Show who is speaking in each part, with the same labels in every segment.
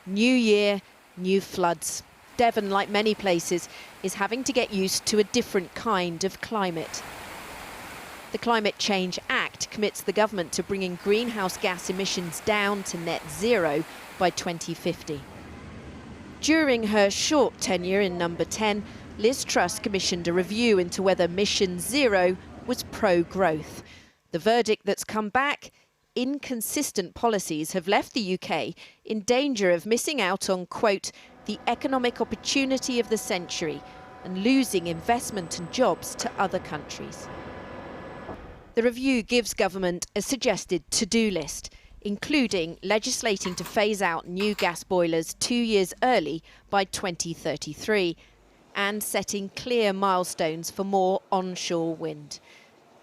Speaker 1: New year, new floods. Devon, like many places, is having to get used to a different kind of climate. The Climate Change Act commits the government to bringing greenhouse gas emissions down to net zero by 2050. During her short tenure in Number 10, Liz Truss commissioned a review into whether Mission Zero was pro-growth. The verdict that's come back: inconsistent policies have left the UK in danger of missing out on, quote, the economic opportunity of the century and losing investment and jobs to other countries. The review gives government a suggested to-do list, including legislating to phase out new gas boilers 2 years early by 2033 and setting clear milestones for more onshore wind.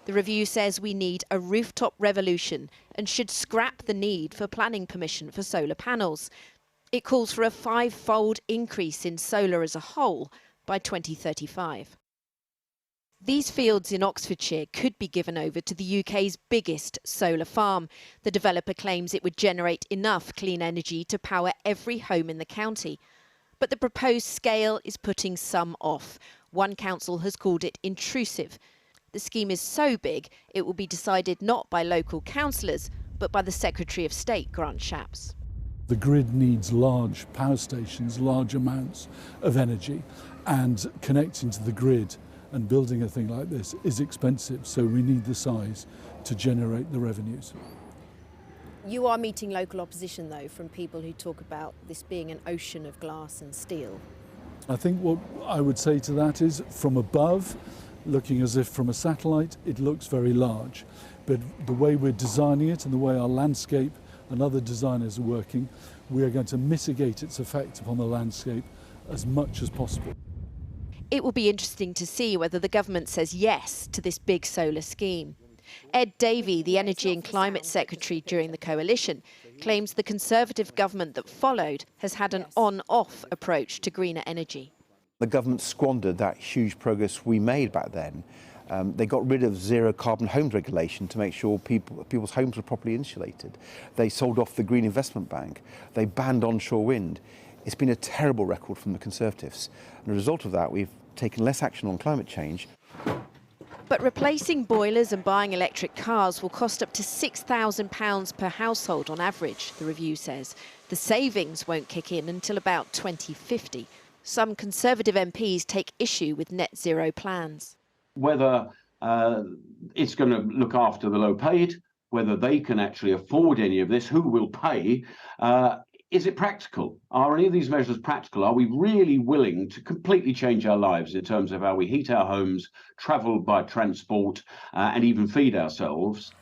Speaker 1: The review says we need a rooftop revolution and should scrap the need for planning permission for solar panels. It calls for a 5-fold increase in solar as a whole by 2035. These fields in Oxfordshire could be given over to the UK's biggest solar farm. The developer claims it would generate enough clean energy to power every home in the county. But the proposed scale is putting some off. One council has called it intrusive. The scheme is so big, it will be decided not by local councillors, but by the Secretary of State, Grant Shapps.
Speaker 2: The grid needs large power stations, large amounts of energy, and connecting to the grid and building a thing like this is expensive, so we need the size to generate the revenues.
Speaker 1: You are meeting local opposition, though, from people who talk about this being an ocean of glass and steel.
Speaker 2: I think what I would say to that is, from above, looking as if from a satellite, it looks very large. But the way we're designing it and the way our landscape and other designers are working, we are going to mitigate its effect upon the landscape as much as possible.
Speaker 1: It will be interesting to see whether the government says yes to this big solar scheme. Ed Davey, the Energy and Climate Secretary during the coalition, claims the Conservative government that followed has had an on-off approach to greener energy.
Speaker 3: The government squandered that huge progress we made back then. They got rid of zero carbon homes regulation to make sure people's homes were properly insulated. They sold off the Green Investment Bank. They banned onshore wind. It's been a terrible record from the Conservatives. And as a result of that, we've taken less action on climate change.
Speaker 1: But replacing boilers and buying electric cars will cost up to £6,000 per household on average, the review says. The savings won't kick in until about 2050. Some Conservative MPs take issue with net zero plans.
Speaker 4: Whether it's going to look after the low paid, whether they can actually afford any of this, who will pay, is it practical? Are any of these measures practical? Are we really willing to completely change our lives in terms of how we heat our homes, travel by transport, and even feed ourselves?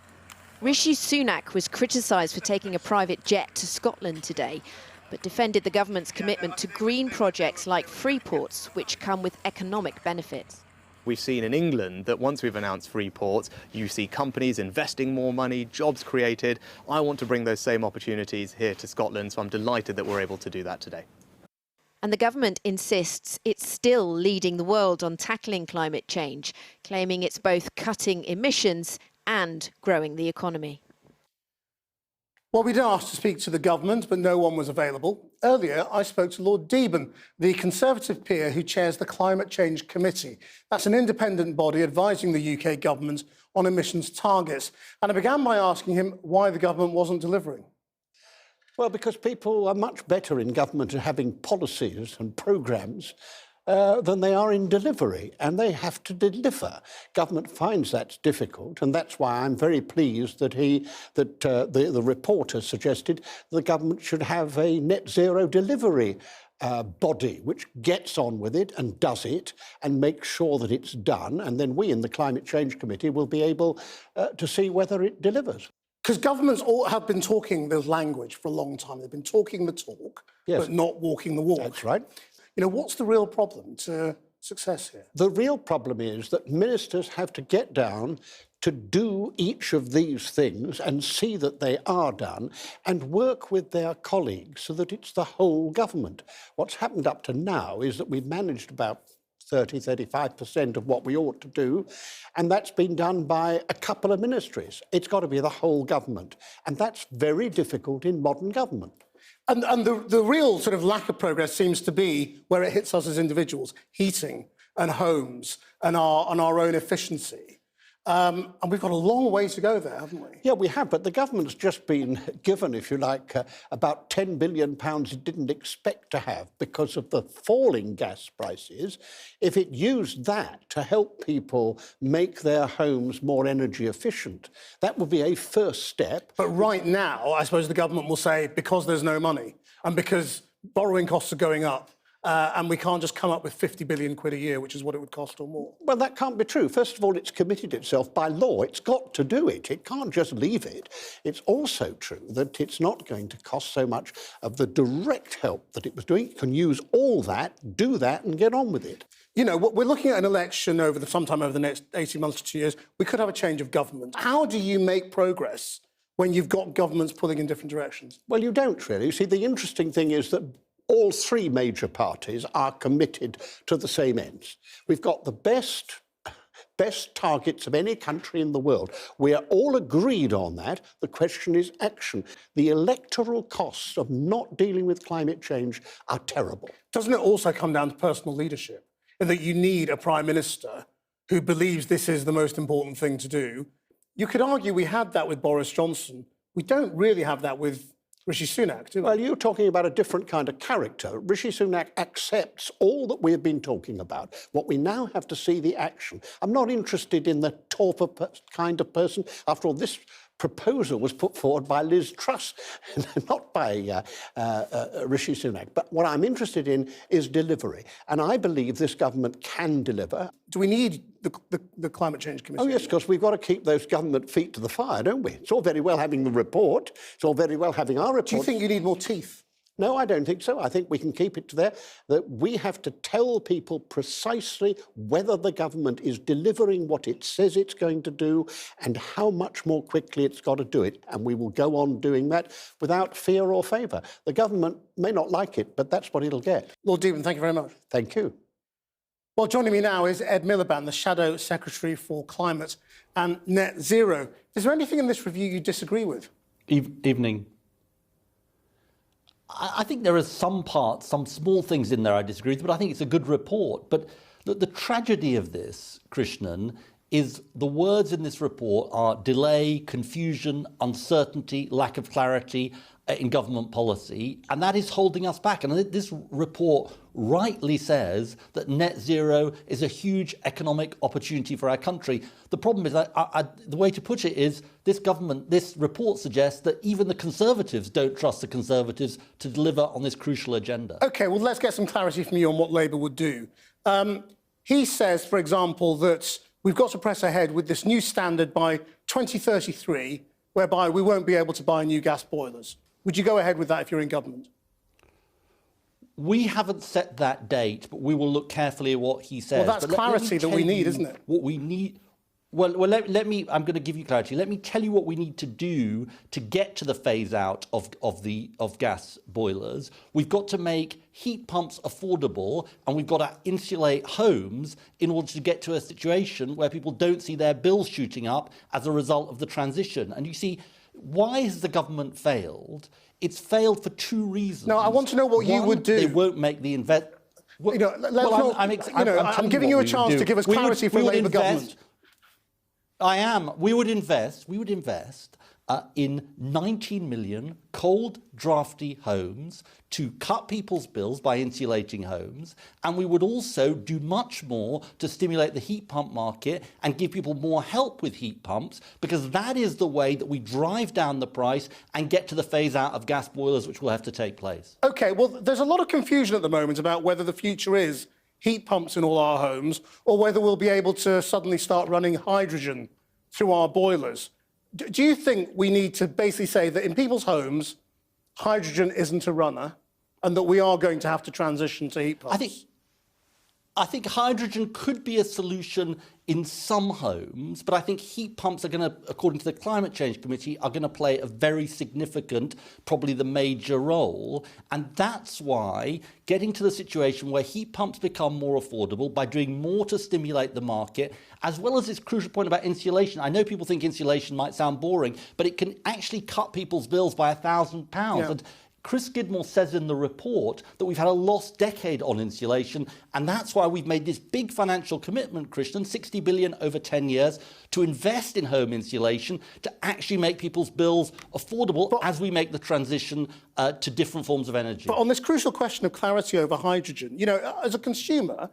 Speaker 1: Rishi Sunak was criticised for taking a private jet to Scotland today, but defended the government's commitment to green projects like Freeports, which come with economic benefits.
Speaker 5: We've seen in England that once we've announced free ports, you see companies investing more money, jobs created. I want to bring those same opportunities here to Scotland, so I'm delighted that we're able to do that today.
Speaker 1: And the government insists it's still leading the world on tackling climate change, claiming it's both cutting emissions and growing the economy.
Speaker 6: Well, we did ask to speak to the government, but no one was available. Earlier, I spoke to Lord Deben, the Conservative peer who chairs the Climate Change Committee. That's an independent body advising the UK government on emissions targets. And I began by asking him why the government wasn't delivering.
Speaker 7: Well, because people are much better in government at having policies and programmes than they are in delivery, and they have to deliver. Government finds that's difficult, and that's why I'm very pleased that the report has suggested the government should have a net zero delivery body which gets on with it and does it and makes sure that it's done, and then we in the Climate Change Committee will be able to see whether it delivers.
Speaker 6: Because governments all have been talking the language for a long time. They've been talking the talk, yes, but not walking the walk.
Speaker 7: That's right.
Speaker 6: You know, what's the real problem to success here?
Speaker 7: The real problem is that ministers have to get down to do each of these things and see that they are done and work with their colleagues so that it's the whole government. What's happened up to now is that we've managed about 35% of what we ought to do, and that's been done by a couple of ministries. It's got to be the whole government, and that's very difficult in modern government.
Speaker 6: And the real sort of lack of progress seems to be where it hits us as individuals, heating and homes and our own efficiency. And we've got a long way to go there, haven't we?
Speaker 7: Yeah, we have, but the government's just been given, if you like, about £10 billion it didn't expect to have because of the falling gas prices. If it used that to help people make their homes more energy efficient, that would be a first step.
Speaker 6: But right now, I suppose the government will say, because there's no money and because borrowing costs are going up, and we can't just come up with 50 billion quid a year, which is what it would cost or more.
Speaker 7: Well, that can't be true. First of all, it's committed itself by law. It's got to do it. It can't just leave it. It's also true that it's not going to cost so much of the direct help that it was doing. It can use all that, do that, and get on with it.
Speaker 6: You know, we're looking at an election sometime over the next 18 months to 2 years. We could have a change of government. How do you make progress when you've got governments pulling in different directions?
Speaker 7: Well, you don't really. You see, the interesting thing is that all three major parties are committed to the same ends. We've got the best targets of any country in the world. We are all agreed on that. The question is action. The electoral costs of not dealing with climate change are terrible.
Speaker 6: Doesn't it also come down to personal leadership, and that you need a prime minister who believes this is the most important thing to do? You could argue we had that with Boris Johnson. We don't really have that with Rishi Sunak, do we?
Speaker 7: Well, you're talking about a different kind of character. Rishi Sunak accepts all that we've been talking about. What we now have to see the action. I'm not interested in the torpor kind of person. After all, this proposal was put forward by Liz Truss, not by Rishi Sunak. But what I'm interested in is delivery. And I believe this government can deliver.
Speaker 6: Do we need the Climate Change Commission?
Speaker 7: Oh, yes, because we've got to keep those government feet to the fire, don't we? It's all very well having the report. It's all very well having our report.
Speaker 6: Do you think you need more teeth?
Speaker 7: No, I don't think so. I think we can keep it to there, that we have to tell people precisely whether the government is delivering what it says it's going to do and how much more quickly it's got to do it. And we will go on doing that without fear or favour. The government may not like it, but that's what it'll get.
Speaker 6: Lord Deeban, thank you very much.
Speaker 7: Thank you.
Speaker 6: Well, joining me now is Ed Miliband, the Shadow Secretary for Climate and Net Zero. Is there anything in this review you disagree with?
Speaker 8: Evening. I think there are some parts, some small things in there I disagree with, but I think it's a good report. But the tragedy of this, Krishnan, is the words in this report are delay, confusion, uncertainty, lack of clarity in government policy, and that is holding us back. And this report rightly says that net zero is a huge economic opportunity for our country. The problem is that the way to put it is this report suggests that even the Conservatives don't trust the Conservatives to deliver on this crucial agenda.
Speaker 6: OK, well, let's get some clarity from you on what Labour would do. He says, for example, that we've got to press ahead with this new standard by 2033, whereby we won't be able to buy new gas boilers. Would you go ahead with that if you're in government?
Speaker 8: We haven't set that date, but we will look carefully at what he says.
Speaker 6: Well, that's clarity that we need, isn't it?
Speaker 8: What we need. Well, let me. I'm going to give you clarity. Let me tell you what we need to do to get to the phase out of gas boilers. We've got to make heat pumps affordable, and we've got to insulate homes in order to get to a situation where people don't see their bills shooting up as a result of the transition. And you see, why has the government failed? It's failed for two reasons.
Speaker 6: No, I want to know what you would do.
Speaker 8: They won't make the investment.
Speaker 6: I'm giving you a chance to give us clarity for Labour government.
Speaker 8: I am. We would invest in 19 million cold, drafty homes to cut people's bills by insulating homes. And we would also do much more to stimulate the heat pump market and give people more help with heat pumps, because that is the way that we drive down the price and get to the phase out of gas boilers, which will have to take place.
Speaker 6: OK, well, there's a lot of confusion at the moment about whether the future is heat pumps in all our homes or whether we'll be able to suddenly start running hydrogen through our boilers. Do you think we need to basically say that in people's homes, hydrogen isn't a runner and that we are going to have to transition to heat pumps?
Speaker 8: I think hydrogen could be a solution in some homes, but I think heat pumps are going to, according to the Climate Change Committee, are going to play a very significant, probably the major role. And that's why getting to the situation where heat pumps become more affordable by doing more to stimulate the market, as well as this crucial point about insulation. I know people think insulation might sound boring, but it can actually cut people's bills by £1,000.
Speaker 6: Yeah.
Speaker 8: And Chris Skidmore says in the report that we've had a lost decade on insulation, and that's why we've made this big financial commitment, Christian, 60 billion over 10 years, to invest in home insulation to actually make people's bills affordable as we make the transition to different forms of energy.
Speaker 6: But on this crucial question of clarity over hydrogen, you know, as a consumer,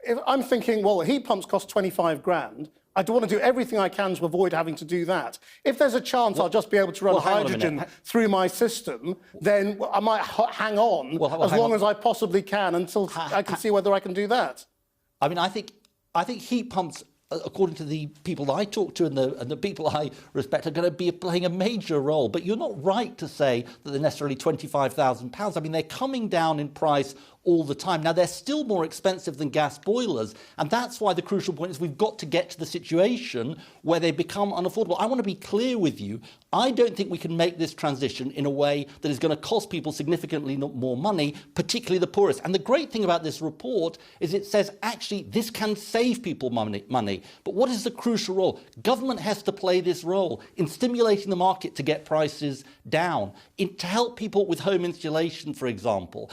Speaker 6: if I'm thinking, well, heat pumps cost 25 grand, I want to do everything I can to avoid having to do that. If there's a chance I'll just be able to run hydrogen through my system, then I might hang on as long as I possibly can until I can see whether I can do that.
Speaker 8: I mean, I think heat pumps, according to the people that I talk to and the people I respect, are going to be playing a major role. But you're not right to say that they're necessarily £25,000. I mean, they're coming down in price all the time. Now, they're still more expensive than gas boilers, and that's why the crucial point is we've got to get to the situation where they become unaffordable. I want to be clear with you. I don't think we can make this transition in a way that is going to cost people significantly more money, particularly the poorest. And the great thing about this report is it says, actually, this can save people money. But what is the crucial role? Government has to play this role in stimulating the market to get prices down, to help people with home insulation, for example,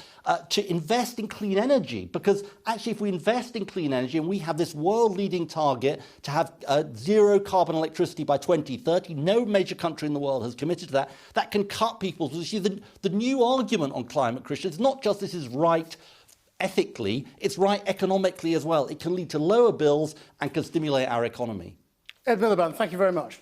Speaker 8: to invest in clean energy, because actually if we invest in clean energy and we have this world-leading target to have zero carbon electricity by 2030, no major country in the world has committed to that, that can cut people's... The new argument on climate, Christian, it's not just this is right ethically, it's right economically as well. It can lead to lower bills and can stimulate our economy.
Speaker 6: Ed Miliband, thank you very much.